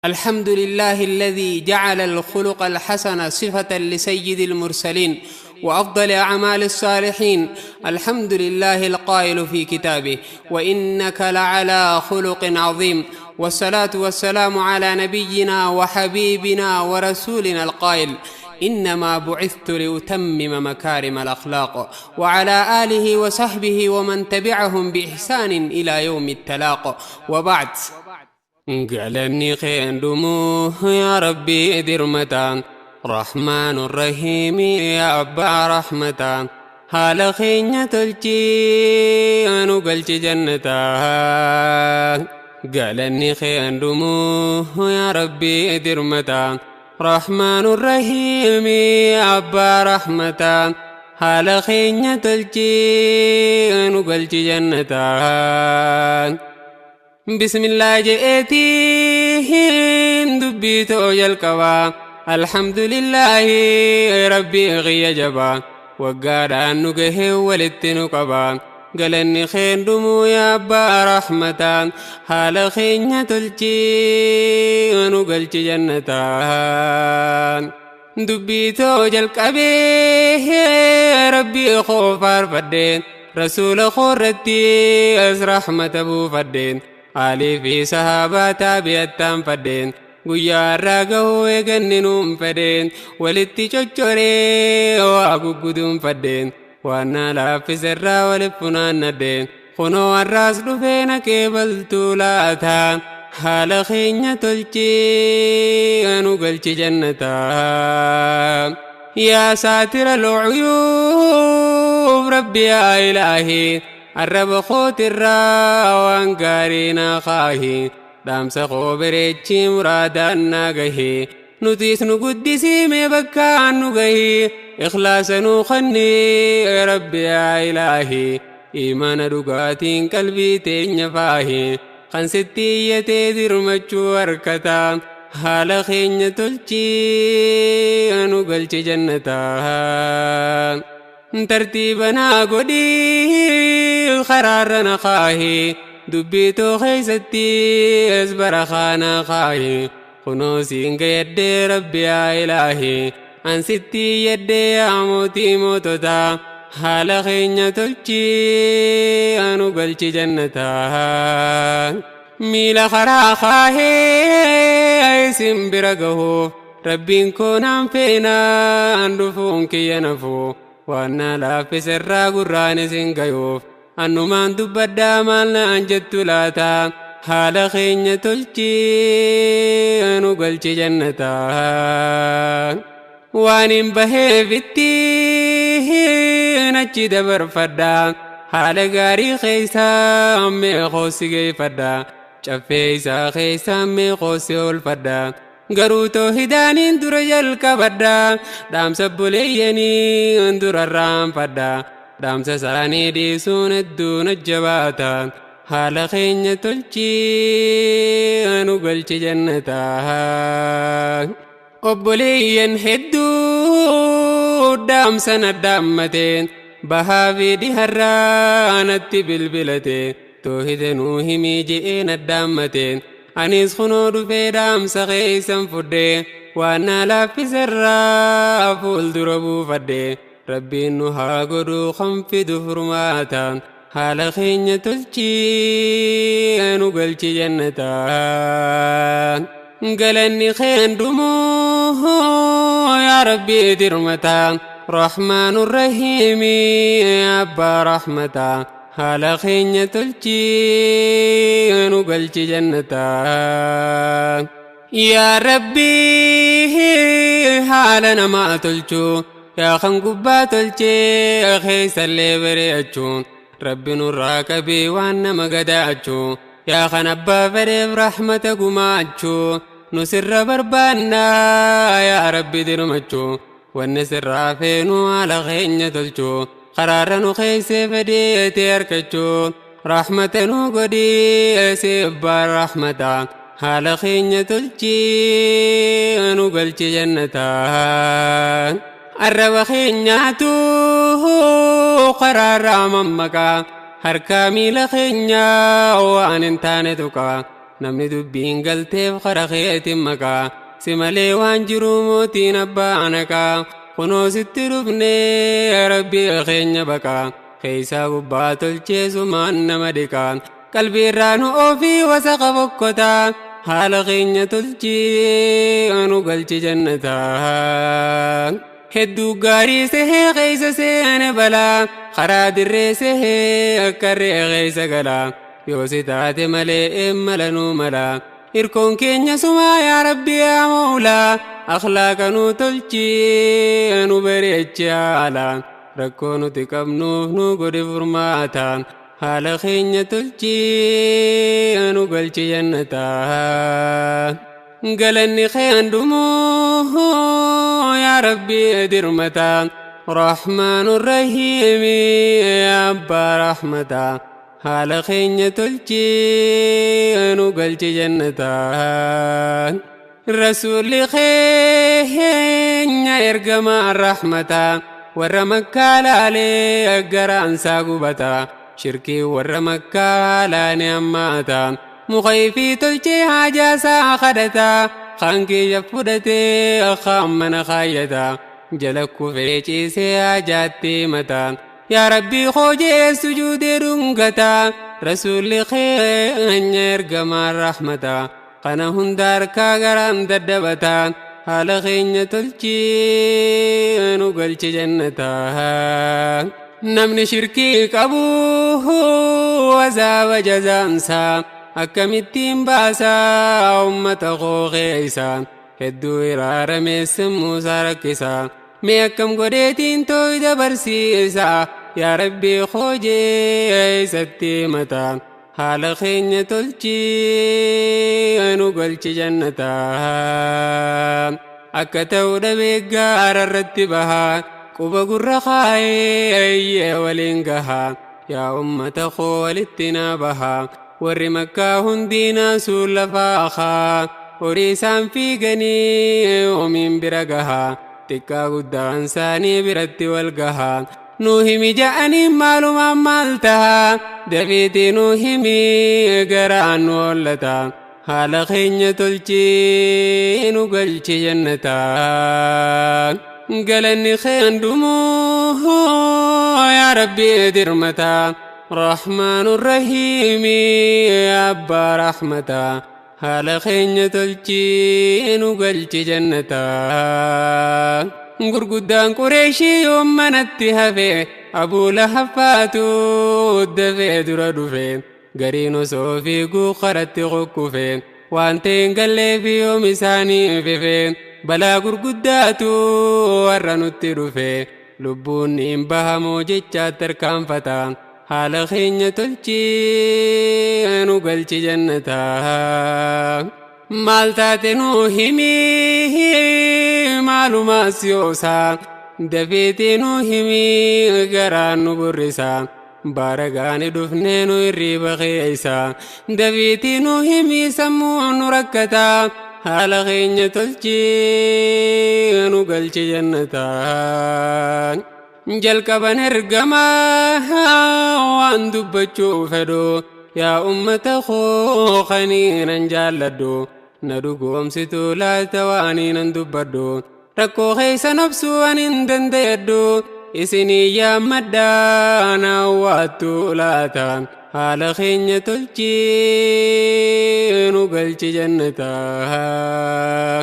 الحمد لله الذي جعل الخلق الحسن صفة لسيد المرسلين وأفضل أعمال الصالحين. الحمد لله القائل في كتابه: وإنك لعلى خلق عظيم. والصلاة والسلام على نبينا وحبيبنا ورسولنا القائل: إنما بعثت لأتمم مكارم الأخلاق. وعلى آله وصحبه ومن تبعهم بإحسان إلى يوم التلاق. وبعد، قالني خين دموه يا ربي درمتان، رحمن الرحيم يا أبا رحمتان، حال خين تلجي أنو قلت جنتان. قالني خين دموه يا ربي درمتان، رحمن الرحيم يا أبا رحمتان، حال خين تلجي أنو قلت جنتان. بسم الله جئتي دبيتو جلكوا، الحمد لله ربي غي جبا، وقال أنو قهي ولتنو قبا. قالني خين دمو يا أبا رحمتان، حال خين تلجي أنو قلت جنتان. دبيتو جلكبي ربي خوفار فدين، رسول خورتي أز رحمة أبو فدين، علي في صحابة تابعتان فدين، قيا راقه يغننون فدين، ولتي چوچوري واقو قدوم فدين، وانا لا في سرى ولفنان ندين، خنو الراس دفين كيبل تولاتا، حال خين تلچي أنو قلچ جنتا. يا ساتر العيوب ربي يا إلهي، الرب خوت الراوان قارينا خاهي، دامس خوبريتشي مرادان ناقهي، نتيس نقدسي مبكا نقهي، إخلاص نخني ربي يا إلهي، إيمان رقاتين قلبي تنفاهي، خنستيتي درمچو وركتا، حال خين تلچي أنو قلچ جنتا. ترتيبنا قدي خرارنا خاهي، دبيتو خيستي أزبر خانا خاهي، خنوسين يد ربي يا إلهي، أن ستي يد يا موتي موتتا، حال خين تلچي أنو قلچ جنتا. ميلا خرا خاهي اسم برقه، ربين كونام فينا أندفونك ينفو، وانا لا في سرى قران سنقيوف، أنو من دبدا مالنا أنجدت لاتا، حال خين تلچي أنو قلچ جنتا. وانين بهي فتي نچي دبر فدا، حال غاري خيسا أمي خوسي فدا، چفيسا خيسا أمي خوسي الفدا، غروتو هدانين درجل كبدا، دام سبوليني اندر الرام فدا، دام سساني دي سون الدون الجباتا، حال خين تلچي أنو قلچ جنتا. أبولين هدو دام سند دامتين، بها في دي هرانت بالبلتين، توهد نوهمي جئين الدامتين، أنيس خنود في دام سخيسا فدي، وانا لا في سرى فول دربو فدي، ربي نها قدو خنفي دفرماتا، حال خين تلچي أنو قلچ جنتا. قالني خين دموه يا ربي درمتا، رحمن الرحيم يا أبا رحمتا، حال خين تلچي أنو قلچ جنتا. يا ربي حالنا ما تلچو، يا خنقبا تلچي خيس اللي بريچو، ربي نراكبي وانا مقداچو، يا خنبا فريب رحمتك ماچو، نسر بربانا يا ربي درمچو، والنسر رافينو على خين تلچو، قرارنو خيسي فديتي اركچو، رحمتنو قدي سيبا رحمتا، حال خين تلچي أنو قلچ جنتا. الرب خينياتو قرار ممكا، هركامي لخينيا وان انتانتوكا، namni dubbiin galteef kara keetiin maqaa si malee waan jiru mootiin abbaa anakaa kunoo sitti dhufnee rabbii keenya baqaa keeysaa gubbaa tolcheesumaan nama dhiqaa qalbii irraa nu ofii wasaqa fokkotaa haala keenya tolchii anu galchi jannataa hedduu gaarii sehee keeysa seene balaa karaa dirree sehee akka re'ee keeysa galaa yoo si taate malee malanuu malaa irkoon keenya sumaa yaa rabbi yaa mawlaa akhlaaqa nu tolchii anu bareechi haalaa rakkoo nuti qabnuuf nu godhi furmaataan haala keenya tolchii anu galchi jannataa galanni keen dhumuu yaa rabbi dirmataa rahmaanu rahiimi yaa abbaa rahmataa haala keenya tolchii anu galchi jannataa rasuulli keenya ergamaa rahmataa warra makkaa laalee garaansaa gubataa shirkii warra makkaa laane ammaataa mukayyifii tolchee haajaasaa kadhataa kan kiyya fudhatee akkaan mana kaayyataa jala kufee ciisee haajaatti mataa yaa rabbii hoojee sujuudee dhungataa rasuulli keenya ergamaa rahmataa kana hunda harkaa garaan daddabataa haala keenya tolchii nu galchi jannataa namni shirkii qabu azaaba jazaansaa akkamittiin baasaa ummata koo keeysaa hedduu iraaramee sammuusaa rakkisaa mee akkam godheetiin tooyda barsiisaa yaa rabbii hoojee isatti mataa haala keenya tolchii nu galchi jannataa akka ta'u dhabee gaara irratti bahaa quba gurra kaayee waliin gahaa yaa ummata koo walitti naa bahaa warri makkaa hundiinaa suun lafaa akaa horii isaan fiiganii oomiin bira gahaa xiqqaa guddaan isaanii biratti wal gahaa nuu himi ja'anii maalumaan maal tahaa dafiitii nuu himi garaan nu hollataa haala keenya tolchii nu galchi jannataa galanni keen dhumuu yaa rabbii dirmataa rahmaanu rahiimi yaa abbaa rahmataa haala keenya tolchii nu galchi jannataa gurguddaan qureeshii yoommanatti hafee abuu lahaffaatu dafee dura dhufee gariin osoo fiiguu karatti qokkufee waan ta'een galleefi yoom isaanii fifee balaa gurguddaatu warra nutti dhufee lubbuun hin bahamoo jechaatti harkaanfataa haala keenya tolchii nu galchi jannataa maal taate nuu himii maalumaas yoosaa dafiitii nuu himii garaan nu burrisaa baaragaani dhufnee nu irriiba keeysaa dafiitii nuu himii sammuu nu rakkataa haala keenya tolchii nu galchi jannataa jalqaban ergamaa waan dubbachuu fedhu yaa ummata koo kaniinan jaalladhu na dhugoomsitu laata waaniinan dubbadhu rakkoo keeysan obsuu anin dandayadhu isinii yaammadhaa na waattu laata haala keenya tolchii nu galchi jannataa